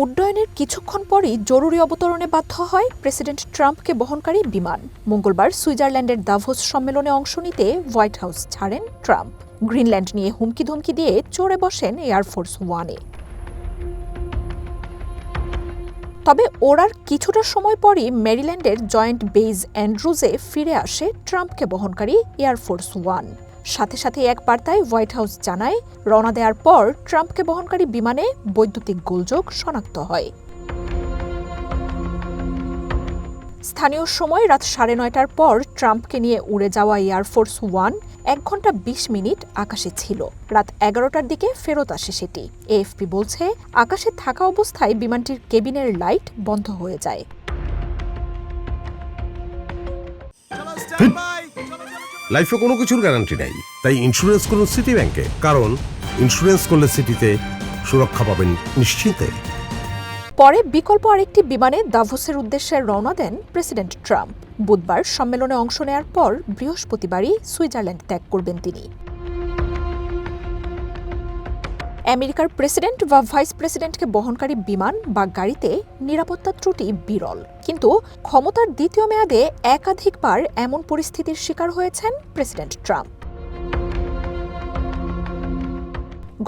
উড্ডয়নের কিছুক্ষণ পরই জরুরি অবতরণে বাধ্য হয় প্রেসিডেন্ট ট্রাম্পকে বহনকারী বিমান। মঙ্গলবার সুইজারল্যান্ডের দাভোস সম্মেলনে অংশ নিতে হোয়াইট হাউস ছাড়েন ট্রাম্প। গ্রিনল্যান্ড নিয়ে হুমকি ধমকি দিয়ে চড়ে বসেন এয়ারফোর্স ওয়ানে। তবে ওড়ার কিছুটা সময় পরই মেরিল্যান্ডের জয়েন্ট বেজ অ্যান্ড্রুজে ফিরে আসে ট্রাম্পকে বহনকারী এয়ারফোর্স ওয়ান। সাথে সাথে এক বার্তায় হোয়াইট হাউস জানায়, রওনা দেওয়ার পর ট্রাম্পকে বহনকারী বিমানে বৈদ্যুতিক গোলযোগ শনাক্ত হয়। স্থানীয় সময় রাত 9:30টার পর ট্রাম্পকে নিয়ে উড়ে যাওয়া এয়ারফোর্স ওয়ান 1 ঘণ্টা 20 মিনিট আকাশে ছিল। রাত 11টার দিকে ফেরত আসে সেটি। এএফপি বলছে, আকাশে থাকা অবস্থায় বিমানটির কেবিনের লাইট বন্ধ হয়ে যায়। লাইফে কোনো কিছুর গ্যারান্টি নাই, তাই ইন্স্যুরেন্স করুন সিটি ব্যাংকে, কারণ ইন্স্যুরেন্স করলে সিটিতে সুরক্ষা পাবেন নিশ্চিন্তে। পরে বিকল্প আরেকটি বিমানে দাভোসের উদ্দেশ্যে রওনা দেন প্রেসিডেন্ট ট্রাম্প। বুধবার সম্মেলনে অংশ নেয়ার পর বৃহস্পতিবারই সুইজারল্যান্ড ত্যাগ করবেন তিনি। আমেরিকার প্রেসিডেন্ট বা ভাইস প্রেসিডেন্টকে বহনকারী বিমান বা গাড়িতে নিরাপত্তা ত্রুটি বিরল, কিন্তু ক্ষমতার দ্বিতীয় মেয়াদে একাধিকবার এমন পরিস্থিতির শিকার হয়েছেন প্রেসিডেন্ট ট্রাম্প।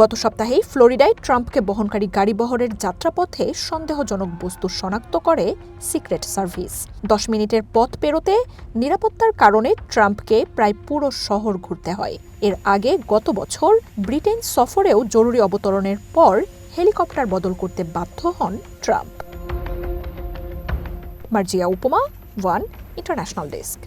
গত সপ্তাহেই ফ্লোরিডায় ট্রাম্পকে বহনকারী গাড়িবহরের যাত্রাপথে সন্দেহজনক বস্তু শনাক্ত করে সিক্রেট সার্ভিস। 10 মিনিটের পথ পেরোতে নিরাপত্তার কারণে ট্রাম্পকে প্রায় পুরো শহর ঘুরতে হয়। এর আগে গত বছর ব্রিটেন সফরেও জরুরি অবতরণের পর হেলিকপ্টার বদল করতে বাধ্য হন ট্রাম্প। মার্জিয়া উপমা, ওয়ান ইন্টারন্যাশনাল ডেস্ক।